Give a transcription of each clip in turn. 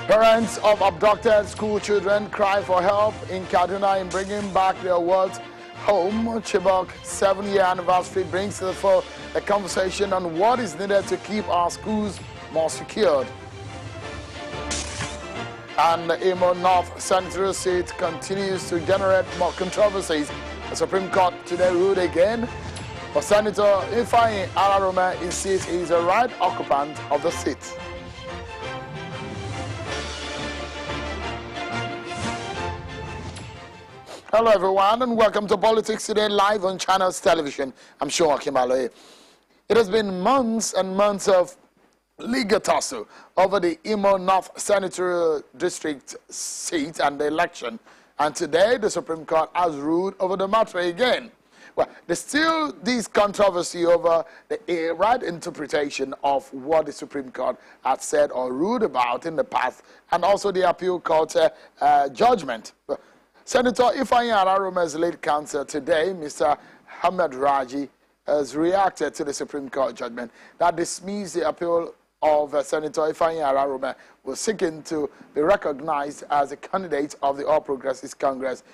Parents of abducted school children cry for help in Kaduna in bringing back their world home. Chibok 7-year anniversary brings to the fore a conversation on what is needed to keep our schools more secured. And the Imo North Senate seat continues to generate more controversies. The Supreme Court today ruled again, but Senator Ifeanyi Alarome insists he is a right occupant of the seat. Hello everyone and welcome to Politics Today live on Channels Television. I'm Sean Kimaloe. It has been months and months of legal tussle over the Imo North Senatorial District seat and the election. And today the Supreme Court has ruled over the matter again. Well, there's still this controversy over the right interpretation of what the Supreme Court had said or ruled about in the past, and also the appeal court judgment. Senator Ifeanyi Alarome's lead counsel today, Mr. Ahmed Raji, has reacted to the Supreme Court judgment that dismissed the appeal of Senator Ifeanyi Alarome, who was seeking to be recognized as a candidate of the All Progressives Congress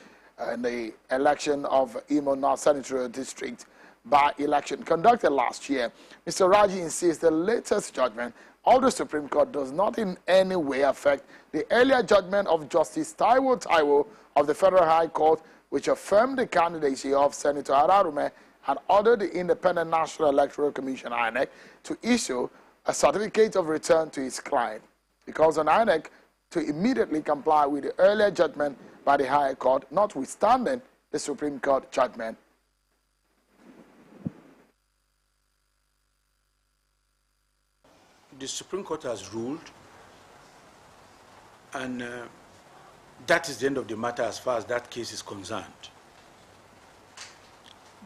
in the election of Imo North Senatorial District by election conducted last year. Mr. Raji insists the latest judgment of the Supreme Court does not in any way affect the earlier judgment of Justice Taiwo of the Federal High Court, which affirmed the candidacy of Senator Alarome and ordered the Independent National Electoral Commission, INEC, to issue a certificate of return to his client. It calls on INEC to immediately comply with the earlier judgment by the High Court, notwithstanding the Supreme Court judgment. The Supreme Court has ruled, and that is the end of the matter as far as that case is concerned.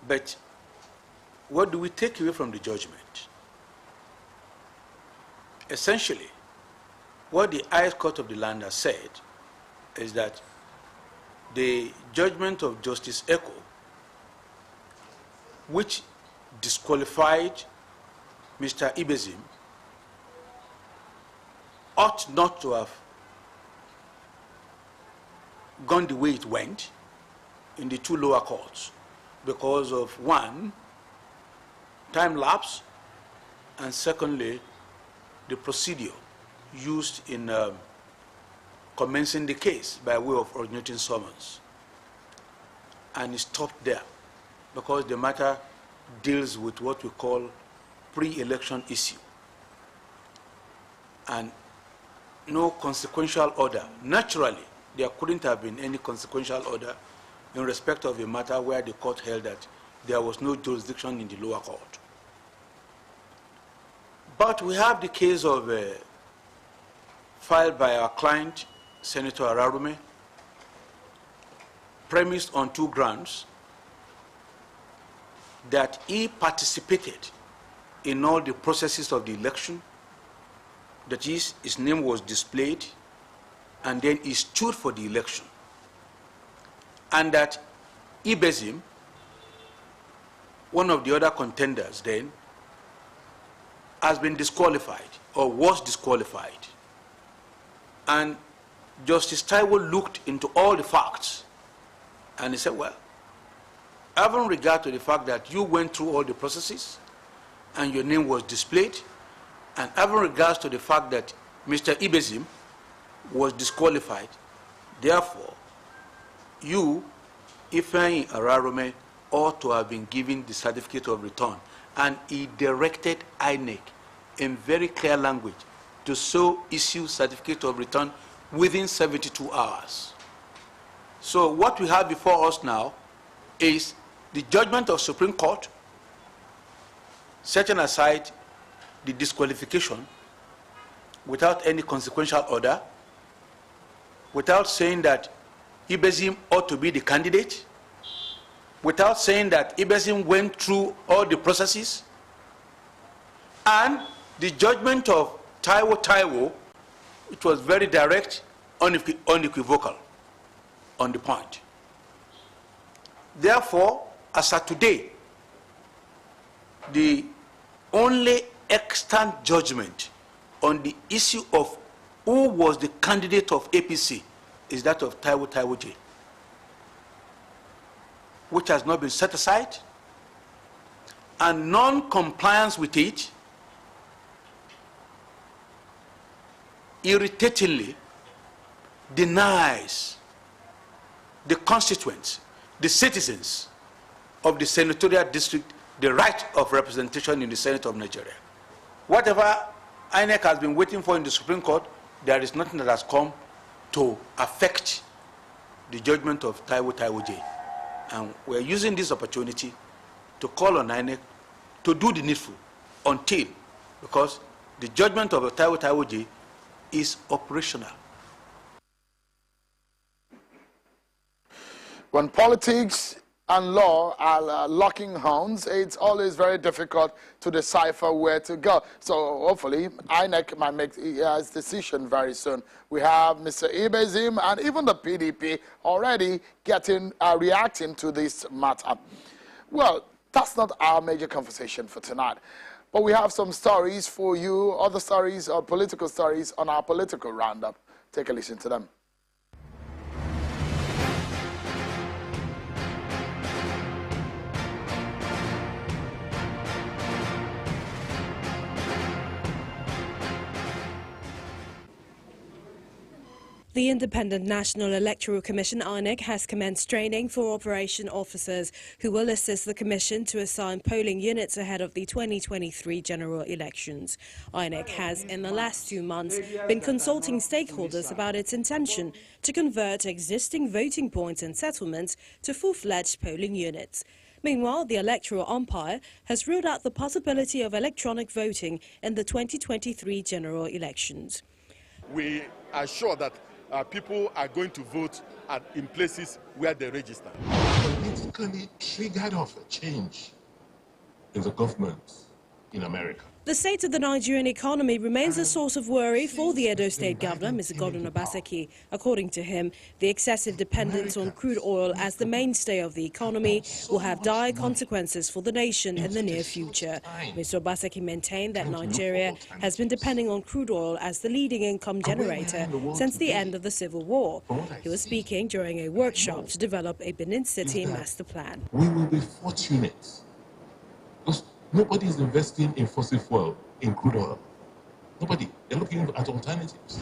But what do we take away from the judgment? Essentially, what the highest court of the land has said is that the judgment of Justice Eko, which disqualified Mr. Ibezim, ought not to have gone the way it went in the two lower courts because of, one, time lapse, and secondly, the procedure used in commencing the case by way of originating summons. And it stopped there because the matter deals with what we call pre-election issue. And no consequential order. Naturally, there couldn't have been any consequential order in respect of a matter where the court held that there was no jurisdiction in the lower court. But we have the case of filed by our client, Senator Alarome, premised on two grounds: that he participated in all the processes of the election, that is, his name was displayed, and then he stood for the election, and that Ibezim, one of the other contenders then, has been disqualified or was disqualified. And Justice Taiwo looked into all the facts and he said, well, having regard to the fact that you went through all the processes and your name was displayed, and having regards to the fact that Mr. Ibezim was disqualified, therefore, you, Ifeanyi Alarome, ought to have been given the certificate of return. And he directed INEC in very clear language to so issue certificate of return within 72 hours. So what we have before us now is the judgment of Supreme Court, setting aside the disqualification without any consequential order, without saying that Ibezim ought to be the candidate, without saying that Ibezim went through all the processes, and the judgment of Taiwo, which was very direct, unequivocal on the point. Therefore, as of today, the only extant judgment on the issue of who was the candidate of APC is that of Taiwo J, which has not been set aside, and non-compliance with it irritatingly denies the constituents, the citizens of the senatorial district, the right of representation in the Senate of Nigeria. Whatever INEC has been waiting for in the Supreme Court, there is nothing that has come to affect the judgment of Taiwo J. And we're using this opportunity to call on INEC to do the needful until, because the judgment of Taiwo J is operational. When politics and law are locking horns, it's always very difficult to decipher where to go. So hopefully, INEC might make its decision very soon. We have Mr. Ibezim and even the PDP already reacting to this matter. Well, that's not our major conversation for tonight. But we have some stories for you, other stories or political stories on our political roundup. Take a listen to them. The Independent National Electoral Commission, INEC, has commenced training for operation officers who will assist the Commission to assign polling units ahead of the 2023 general elections. INEC has, in the last 2 months, been consulting stakeholders about its intention to convert existing voting points and settlements to full-fledged polling units. Meanwhile, the electoral umpire has ruled out the possibility of electronic voting in the 2023 general elections. We are sure that people are going to vote in places where they register. Politically triggered off a change in the government in America. The state of the Nigerian economy remains a source of worry for the Edo State Governor, Mr. Godwin Obaseki. According to him, the excessive dependence on crude oil as the mainstay of the economy will have dire consequences for the nation in the near future. Mr. Obaseki maintained that Nigeria has been depending on crude oil as the leading income generator since the end of the Civil War. He was speaking during a workshop to develop a Benin City master plan. We will be fortunate. Nobody is investing in fossil fuel, in crude oil. Nobody. They're looking at alternatives.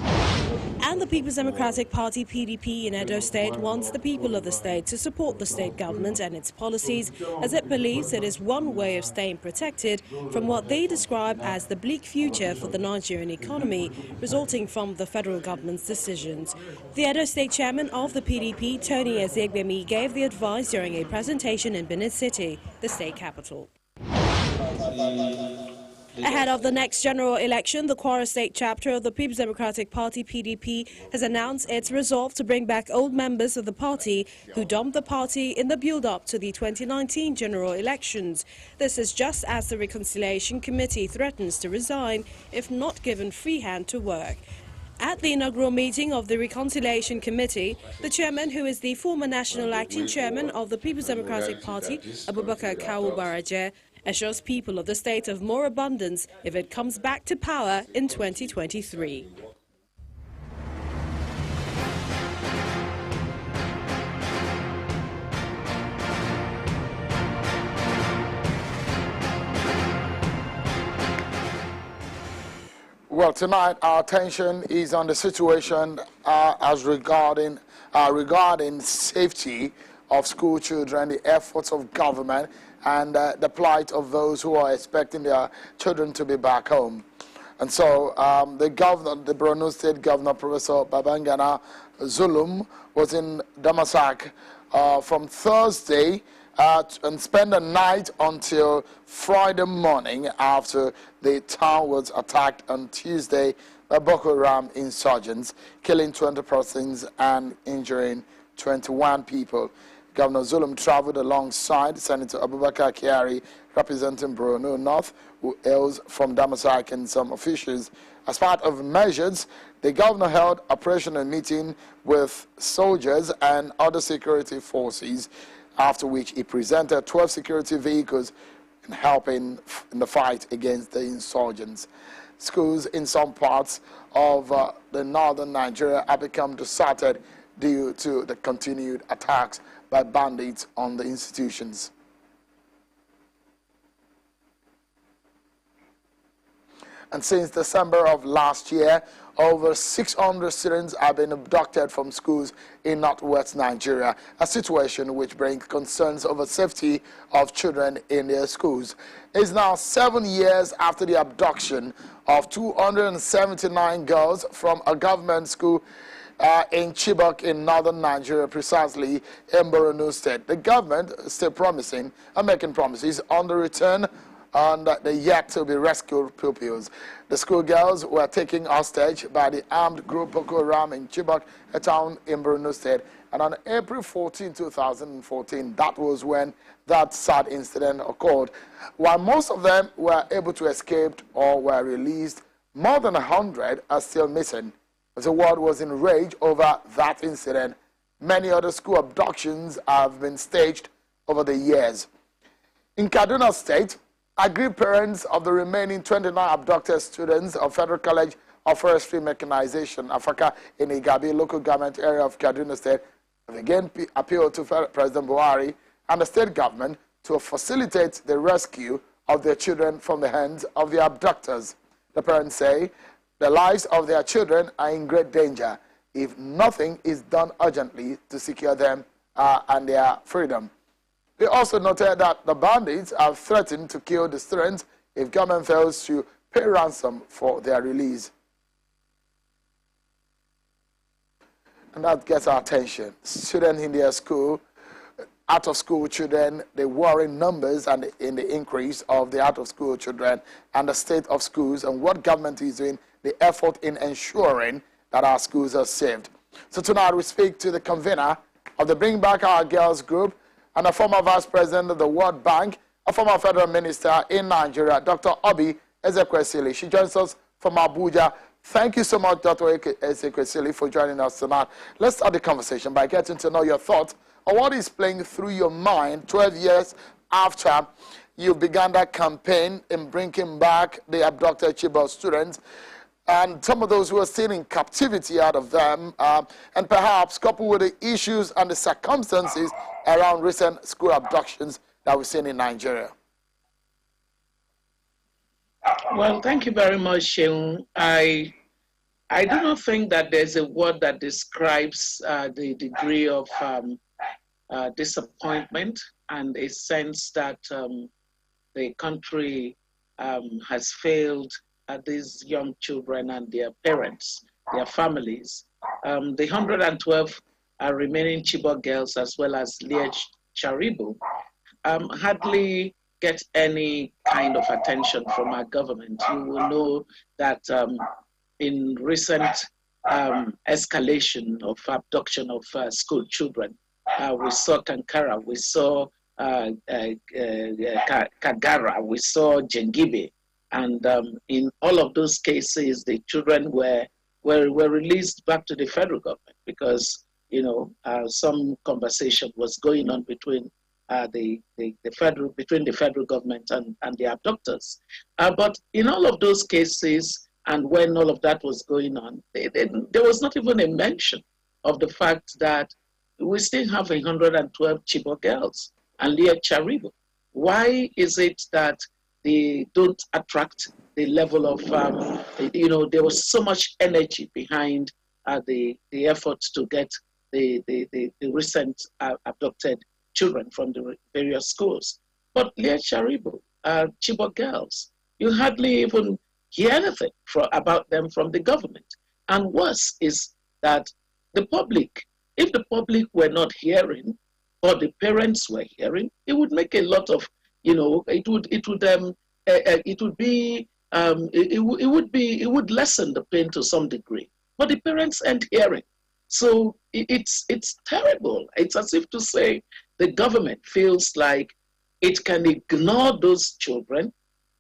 And the People's Democratic Party, PDP, in Edo State wants the people of the state to support the state government and its policies, as it believes it is one way of staying protected from what they describe as the bleak future for the Nigerian economy, resulting from the federal government's decisions. The Edo State chairman of the PDP, Tony Ezegbemi, gave the advice during a presentation in Benin City, the state capital. Ahead of the next general election, the Kwara State chapter of the People's Democratic Party, PDP, has announced its resolve to bring back old members of the party who dumped the party in the build-up to the 2019 general elections. This is just as the Reconciliation Committee threatens to resign if not given free hand to work. At the inaugural meeting of the Reconciliation Committee, the chairman, who is the former national acting chairman of the People's Democratic Party, Abubakar Kawu Baraje, assures people of the state of more abundance if it comes back to power in 2023. Well, tonight our attention is on the situation as regarding safety of school children, the efforts of government, and the plight of those who are expecting their children to be back home. And so the Borno State Governor, Professor Babangana Zulum, was in Damasak from Thursday and spent the night until Friday morning after the town was attacked on Tuesday by Boko Haram insurgents, killing 20 persons and injuring 21 people. Governor Zulum traveled alongside Senator Abubakar Kyari, representing Borno North, who hails from Damasak, and some officials. As part of measures, the governor held operational meeting with soldiers and other security forces, after which he presented 12 security vehicles in helping in the fight against the insurgents. Schools in some parts of the northern Nigeria have become deserted due to the continued attacks by bandits on the institutions. And since December of last year, over 600 students have been abducted from schools in northwest Nigeria, a situation which brings concerns over safety of children in their schools. It's now 7 years after the abduction of 279 girls from a government school in Chibok in northern Nigeria, precisely in Borno State. The government is still promising and making promises on the return and the yet to be rescued pupils. The schoolgirls were taken hostage by the armed group Boko Haram in Chibok, a town in Borno State. And on April 14, 2014, that was when that sad incident occurred. While most of them were able to escape or were released, more than 100 are still missing. The world was enraged over that incident. Many other school abductions have been staged over the years. In Kaduna State, aggrieved parents of the remaining 29 abducted students of Federal College of Forestry Mechanization, Afaka, in Igabi local government area of Kaduna State, have again appealed to President Buhari and the state government to facilitate the rescue of their children from the hands of the abductors. The parents say the lives of their children are in great danger if nothing is done urgently to secure them and their freedom. They also noted that the bandits have threatened to kill the students if government fails to pay ransom for their release. And that gets our attention. Students in their school, out-of-school children, the worrying numbers and in the increase of the out-of-school children and the state of schools and what government is doing, the effort in ensuring that our schools are saved. So tonight we speak to the convener of the Bring Back Our Girls group, and a former vice president of the World Bank, a former federal minister in Nigeria, Dr. Obi Ezekwesili. She joins us from Abuja. Thank you so much, Dr. Ezekwesili, for joining us tonight. Let's start the conversation by getting to know your thoughts on what is playing through your mind 12 years after you began that campaign in bringing back the abducted Chibok students, and some of those who are still in captivity out of them, and perhaps coupled with the issues and the circumstances around recent school abductions that we've seen in Nigeria. Well, thank you very much, Sheung. I do not think that there's a word that describes the degree of disappointment and a sense that the country has failed these young children and their parents, their families. The 112 remaining Chibok girls, as well as Leah Charibu, hardly get any kind of attention from our government. You will know that in recent escalation of abduction of school children, we saw Kankara, we saw Kagara, we saw Jengibe, and in all of those cases, the children were released back to the federal government because some conversation was going on between the federal government and the abductors. But in all of those cases, and when all of that was going on, there was not even a mention of the fact that we still have 112 Chibok girls and Leah Charibu. Why is it that they don't attract the level of, there was so much energy behind the efforts to get the recent abducted children from the various schools. But Leah Charibu, Chibok girls, you hardly even hear anything about them from the government. And worse is that the public, if the public were not hearing, or the parents were hearing, it would make a lot of, it would lessen the pain to some degree. But the parents aren't hearing. So it's terrible. It's as if to say the government feels like it can ignore those children,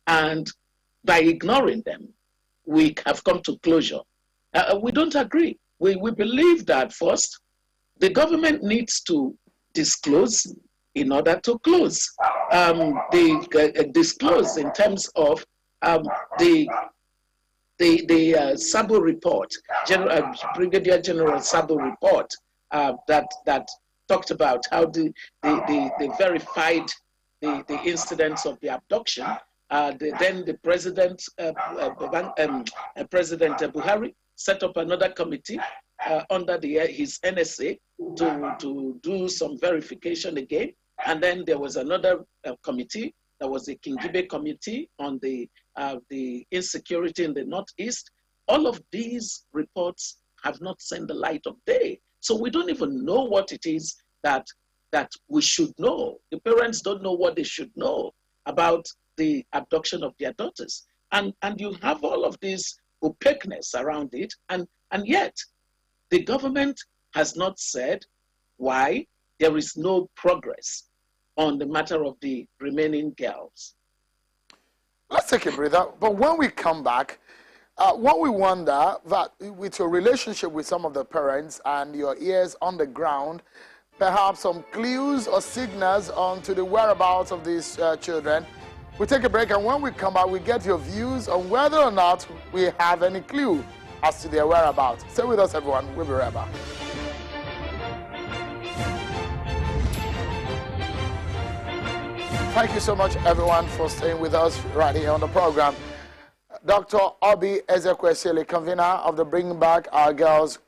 and by ignoring them, we have come to closure. We don't agree. We believe that first, the government needs to disclose in order to close. They disclose in terms of the the Sabo report, Brigadier General Sabo report, that talked about how they verified the incidents of the abduction. Then the President Buhari set up another committee under his NSA to do some verification again. And then there was another committee, that was the Kingibe Committee on the insecurity in the Northeast. All of these reports have not seen the light of day. So we don't even know what it is that we should know. The parents don't know what they should know about the abduction of their daughters. And you have all of this opaqueness around it, and yet the government has not said why there is no progress on the matter of the remaining girls. Let's take a breather. But when we come back, what we wonder that with your relationship with some of the parents and your ears on the ground, perhaps some clues or signals onto the whereabouts of these children. We take a break, and when we come back, we get your views on whether or not we have any clue as to their whereabouts. Stay with us, everyone. We'll be right back. Thank you so much, everyone, for staying with us right here on the program. Dr. Obi Ezekwesili, convener of the Bring Back Our Girls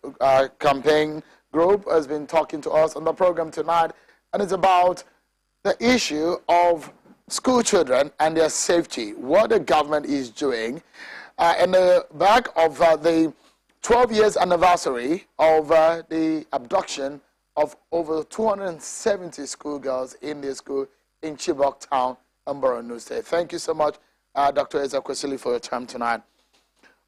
campaign group, has been talking to us on the program tonight, and it's about the issue of school children and their safety, what the government is doing. In the back of the 12 years anniversary of the abduction of over 270 schoolgirls in the school in Chibok Town, Borno State. Thank you so much, Dr. Ezekwesili, for your time tonight.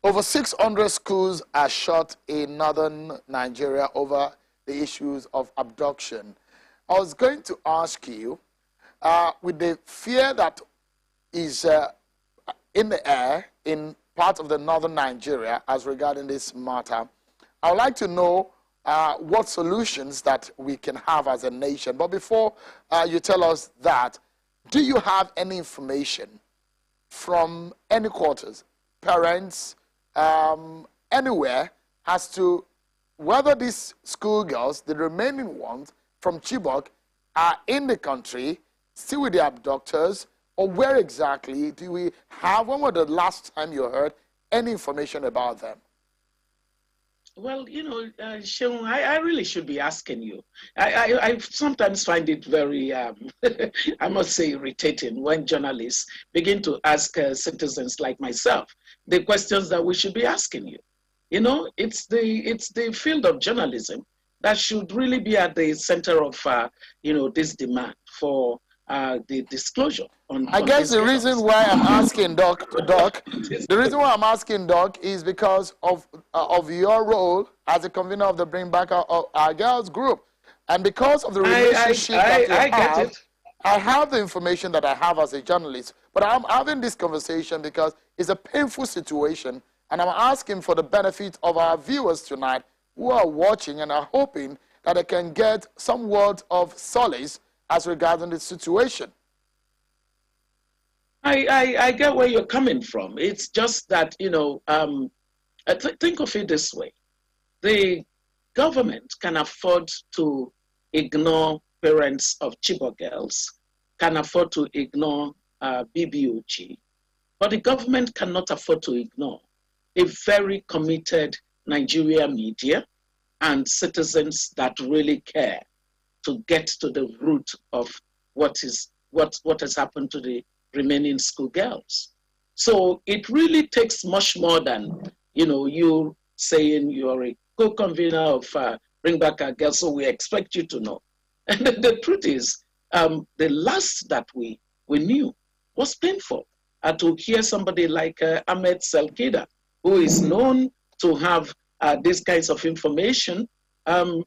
Over 600 schools are shut in northern Nigeria over the issues of abduction. I was going to ask you, with the fear that is in the air in part of the northern Nigeria as regarding this matter, I would like to know what solutions that we can have as a nation. But before you tell us that, do you have any information from any quarters, parents, anywhere, as to whether these schoolgirls, the remaining ones from Chibok, are in the country, still with the abductors, or where exactly do we have? When was the last time you heard any information about them? Well, you know, Seun, I really should be asking you. I sometimes find it very, I must say, irritating when journalists begin to ask citizens like myself the questions that we should be asking you. You know, it's the field of journalism that should really be at the center of, you know, this demand for the disclosure on. I guess the reason why I'm asking Doc, the reason why I'm asking Doc is because of your role as a convener of the Bring Back Our Girls group, and because of the relationship that you have. I have the information that I have as a journalist, but I'm having this conversation because it's a painful situation, and I'm asking for the benefit of our viewers tonight who are watching and are hoping that they can get some words of solace as regarding the situation. I get where you're coming from. It's just that, you know, think of it this way. The government can afford to ignore parents of Chibok girls, can afford to ignore BBOG, but the government cannot afford to ignore a very committed Nigeria media and citizens that really care to get to the root of what has happened to the remaining schoolgirls. So it really takes much more than, you know, you saying you're a co-convener of Bring Back Our Girls, so we expect you to know. And the truth is, the last that we knew was painful. To hear somebody like Ahmed Selkida, who is known to have these kinds of information, saying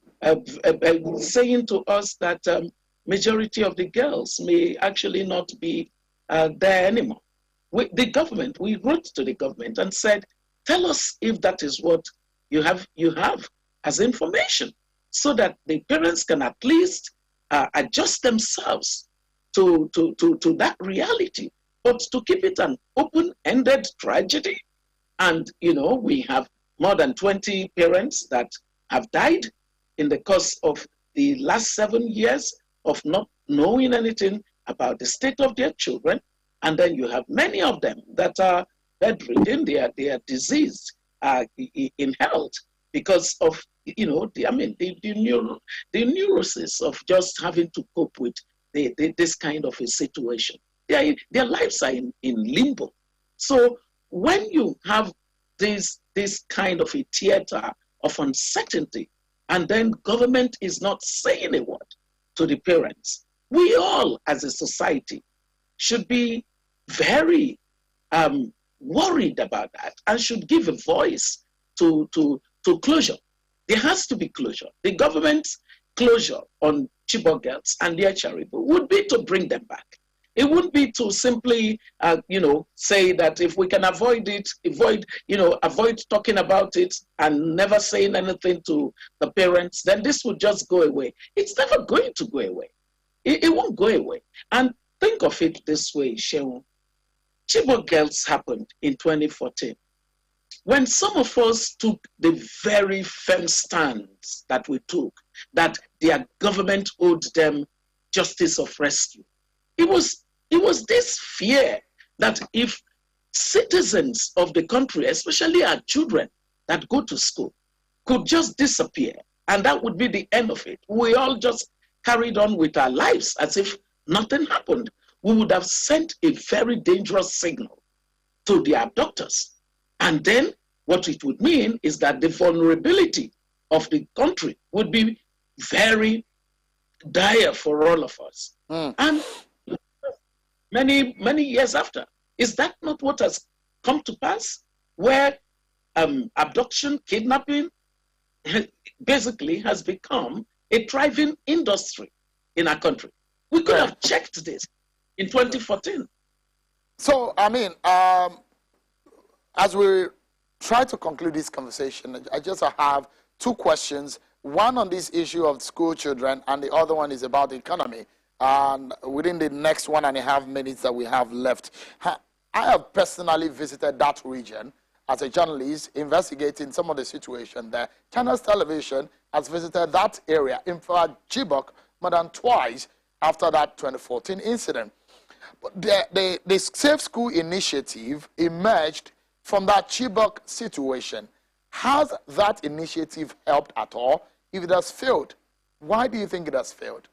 to us that majority of the girls may actually not be there anymore. The government, we wrote to the government and said, tell us if that is what you have as information, so that the parents can at least adjust themselves to that reality. But to keep it an open-ended tragedy And, we have more than 20 parents that have died in the course of the last 7 years of not knowing anything about the state of their children. And then you have many of them that are bedridden, they are diseased in health because of, the neurosis of just having to cope with this kind of a situation. Their lives are in limbo. So when you have this kind of a theater of uncertainty, and then government is not saying a word to the parents, we all as a society should be very worried about that and should give a voice to closure. There has to be closure. The government's closure on Chibok girls and their charity would be to bring them back. It wouldn't be to simply, say that if we can avoid it, avoid talking about it and never saying anything to the parents, then this would just go away. It's never going to go away. It won't go away. And think of it this way, Sheung. Chibok girls happened in 2014. When some of us took the very firm stance that we took, that their government owed them justice of rescue, it was this fear that if citizens of the country, especially our children that go to school, could just disappear, and that would be the end of it. We all just carried on with our lives as if nothing happened. We would have sent a very dangerous signal to the abductors. And then what it would mean is that the vulnerability of the country would be very dire for all of us. And many, many years after, is that not what has come to pass? Where abduction, kidnapping, basically has become a thriving industry in our country. We could have checked this in 2014. So, as we try to conclude this conversation, I just have two questions. One on this issue of school children, and the other one is about the economy. And within the next 1.5 minutes that we have left, I have personally visited that region as a journalist investigating some of the situation there. Channels Television has visited that area, in fact, Chibok, more than twice after that 2014 incident. But the Safe School initiative emerged from that Chibok situation. Has that initiative helped at all? If it has failed, why do you think it has failed?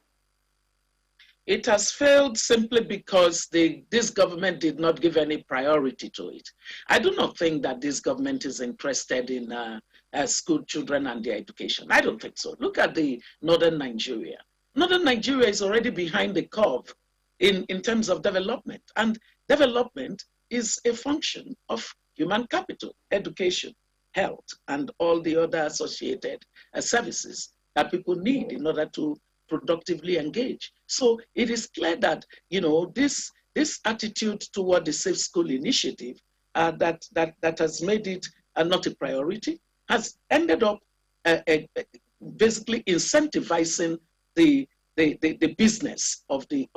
It has failed simply because this government did not give any priority to it. I do not think that this government is interested in school children and their education. I don't think so. Look at the northern Nigeria. Northern Nigeria is already behind the curve in terms of development. And development is a function of human capital, education, health, and all the other associated services that people need in order to productively engage. So it is clear that, this attitude toward the Safe School initiative that has made it not a priority has ended up basically incentivizing the business of the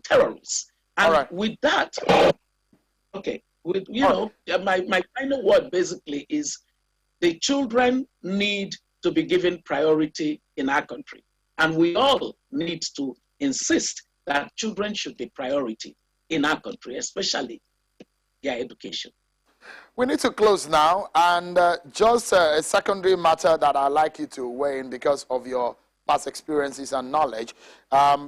terrorists. And with that, my final word basically is the children need to be given priority in our country. And we all need to insist that children should be priority in our country, especially their education. We need to close now, and just a secondary matter that I'd like you to weigh in because of your past experiences and knowledge.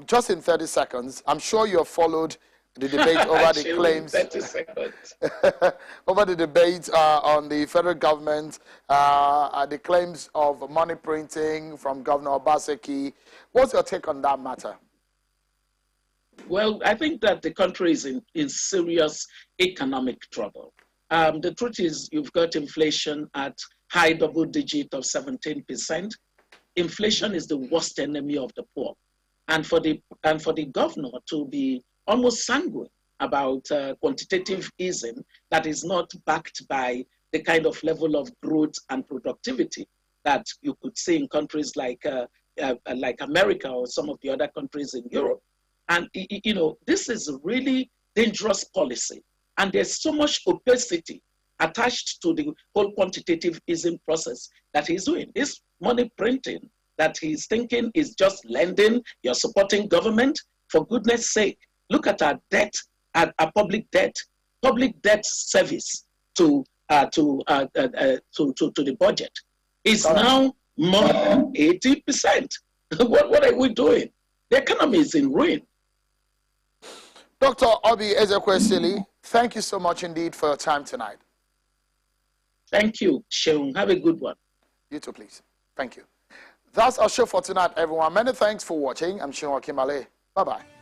Just in 30 seconds, I'm sure you have followed the debate over the claims over the debate on the federal government, the claims of money printing from Governor Obaseki. What's your take on that matter? Well, I think that the country is in serious economic trouble. The truth is, you've got inflation at high double digit of 17%. Inflation is the worst enemy of the poor, and for the governor to be almost sanguine about quantitative easing that is not backed by the kind of level of growth and productivity that you could see in countries like America or some of the other countries in Europe. And, this is a really dangerous policy. And there's so much opacity attached to the whole quantitative easing process that he's doing. This money printing that he's thinking is just lending, you're supporting government. For goodness sake, look at our debt, our public debt service to the budget is now more than 80%. What are we doing? The economy is in ruin. Dr. Obi Ezekwesili, thank you so much indeed for your time tonight. Thank you, Sheung. Have a good one. You too, please. Thank you. That's our show for tonight, everyone. Many thanks for watching. I'm Sheung Akimale. Bye-bye.